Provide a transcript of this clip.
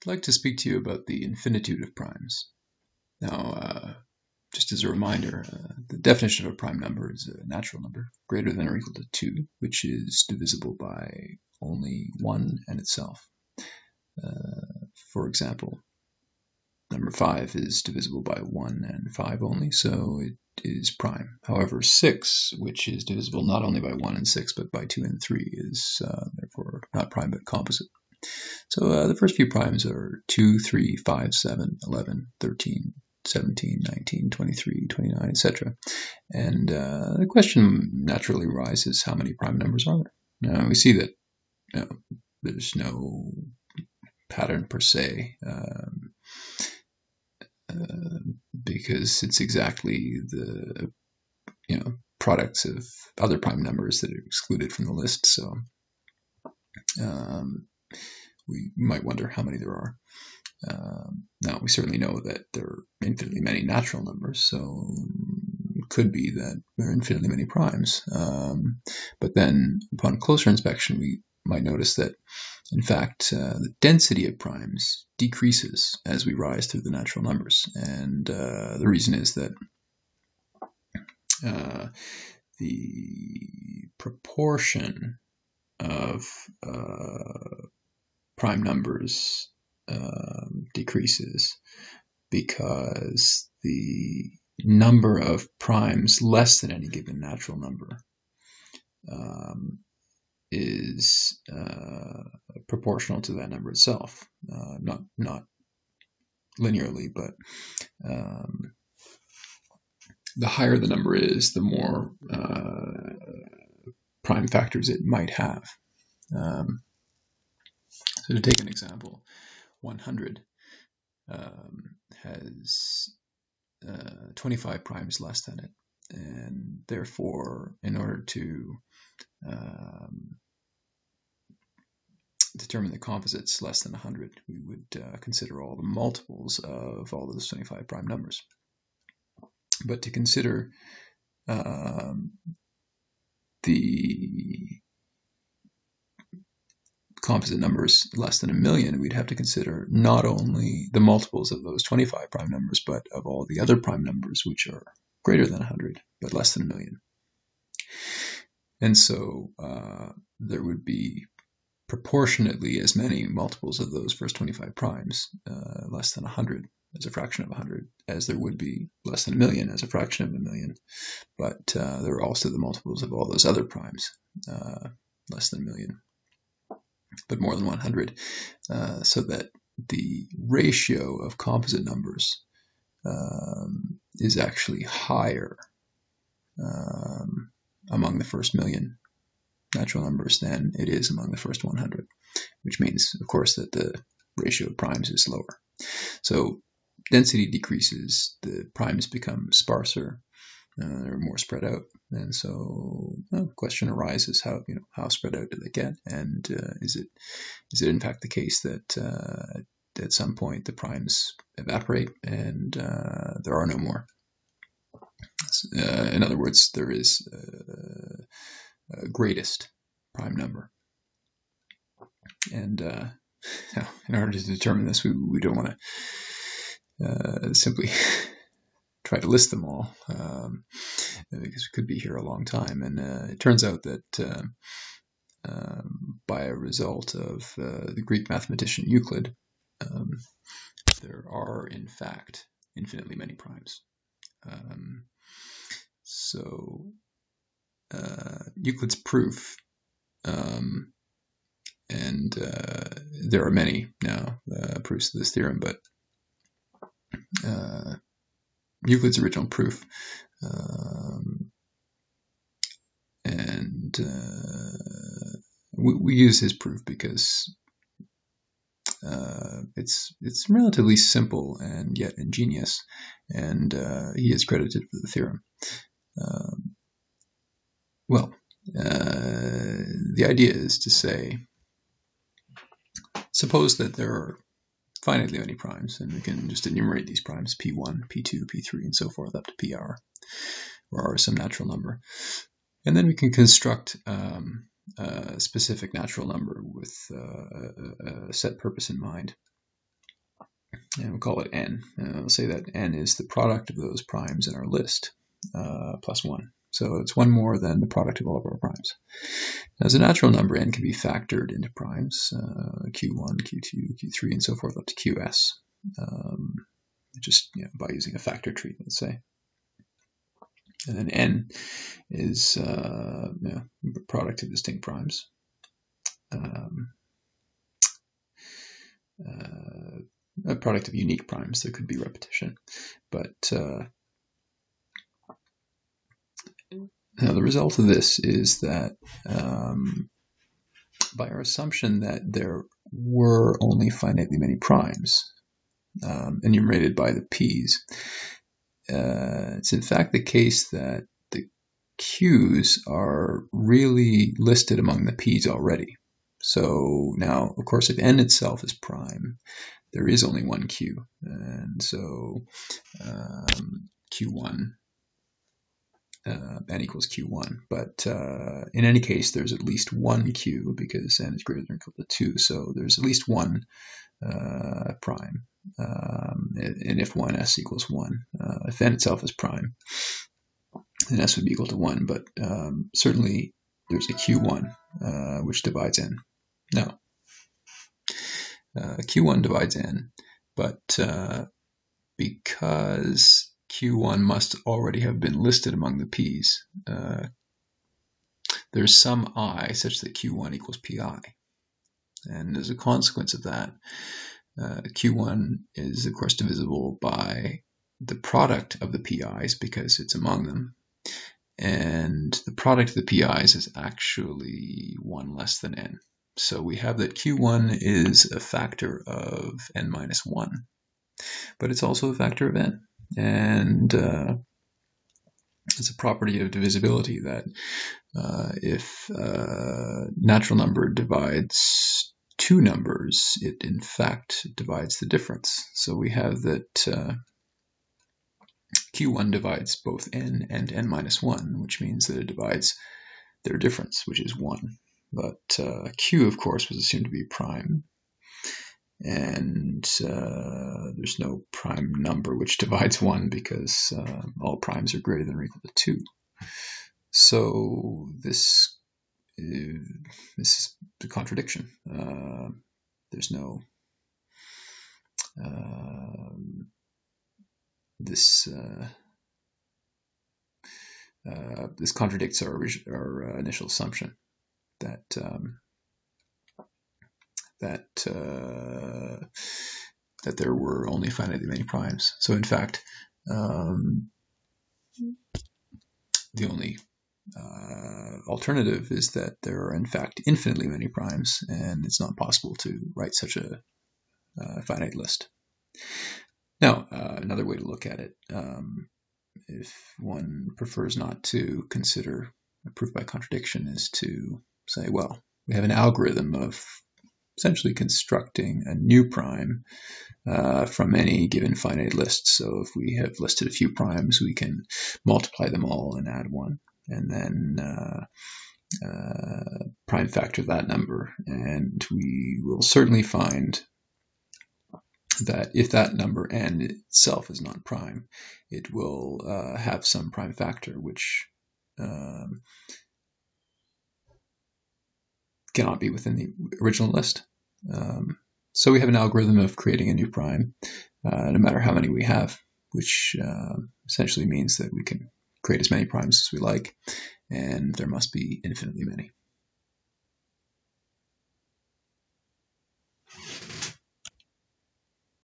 I'd like to speak to you about the infinitude of primes. Now, just as a reminder, the definition of a prime number is a natural number greater than or equal to 2, which is divisible by only 1 and itself. For example, number 5 is divisible by 1 and 5 only, so it is prime. However, 6, which is divisible not only by 1 and 6, but by 2 and 3, is therefore not prime but composite. So the first few primes are 2, 3, 5, 7, 11, 13, 17, 19, 23, 29, etc. And the question naturally arises, how many prime numbers are there? Now, we see that there's no pattern per se, because it's exactly the products of other prime numbers that are excluded from the list. So we might wonder how many there are. Now, we certainly know that there are infinitely many natural numbers, so it could be that there are infinitely many primes. But then, upon closer inspection, we might notice that, in fact, the density of primes decreases as we rise through the natural numbers. And the reason is that the proportion of prime numbers decreases because the number of primes less than any given natural number is proportional to that number itself, not linearly, but the higher the number is, the more prime factors it might have. So to take an example, 100 has 25 primes less than it, and therefore, in order to determine the composites less than 100, we would consider all the multiples of all those 25 prime numbers. But to consider the composite numbers less than 1,000,000, we'd have to consider not only the multiples of those 25 prime numbers, but of all the other prime numbers which are greater than 100, but less than 1,000,000. And so there would be proportionately as many multiples of those first 25 primes, less than 100 as a fraction of 100, as there would be less than 1,000,000 as a fraction of 1,000,000. But there are also the multiples of all those other primes, less than 1,000,000. But more than 100, so that the ratio of composite numbers is actually higher among the first 1,000,000 natural numbers than it is among the first 100, which means, of course, that the ratio of primes is lower. So density decreases, the primes become sparser, they're more spread out, and so the question arises: how spread out do they get? And is it in fact the case that at some point the primes evaporate and there are no more? In other words, there is a greatest prime number, and in order to determine this, we don't want to simply try to list them all, because we could be here a long time. And it turns out that by a result of the Greek mathematician Euclid, there are in fact infinitely many primes. So Euclid's proof, and there are many now proofs of this theorem, but Euclid's original proof, and we use his proof because it's relatively simple and yet ingenious, and he is credited for the theorem. The idea is to say, suppose that there are finitely many primes, and we can just enumerate these primes: P1, P2, P3, and so forth up to PR, or R some natural number. And then we can construct a specific natural number with a set purpose in mind. and we'll call it n. We'll say that n is the product of those primes in our list, plus 1. So it's one more than the product of all of our primes. As a natural number, n can be factored into primes, q1, q2, q3, and so forth up to qs, just by using a factor tree, let's say. And then n is a product of distinct primes. A product of unique primes. There could be repetition, but now the result of this is that by our assumption that there were only finitely many primes enumerated by the p's, it's in fact the case that the q's are really listed among the p's already. So now, of course, if n itself is prime, there is only one q, and so q1, n equals q1. But in any case, there's at least one q because n is greater than or equal to 2, so there's at least one prime, and if 1s equals 1, if n itself is prime, then s would be equal to 1, but certainly there's a q1 which divides n. Now, q1 divides n, but because q1 must already have been listed among the p's, there's some I such that q1 equals pi. And as a consequence of that, q1 is, of course, divisible by the product of the pi's because it's among them. And the product of the pi's is actually 1 less than n. So we have that q1 is a factor of n minus 1, but it's also a factor of n. And it's a property of divisibility that if a natural number divides two numbers, it in fact divides the difference. So we have that q1 divides both n and n minus 1, which means that it divides their difference, which is 1. But q, of course, was assumed to be prime, and there's no prime number which divides 1 because all primes are greater than or equal to 2. So this is the contradiction. There's no this contradicts our initial assumption that that there were only finitely many primes. So in fact, the only alternative is that there are in fact infinitely many primes, and it's not possible to write such a finite list. Now, another way to look at it, if one prefers not to consider a proof by contradiction, is to say, well, we have an algorithm of essentially constructing a new prime from any given finite list. So if we have listed a few primes, we can multiply them all and add 1, and then prime factor that number, and we will certainly find that if that number n itself is not prime, it will have some prime factor which cannot be within the original list. So we have an algorithm of creating a new prime, no matter how many we have, which essentially means that we can create as many primes as we like, and there must be infinitely many.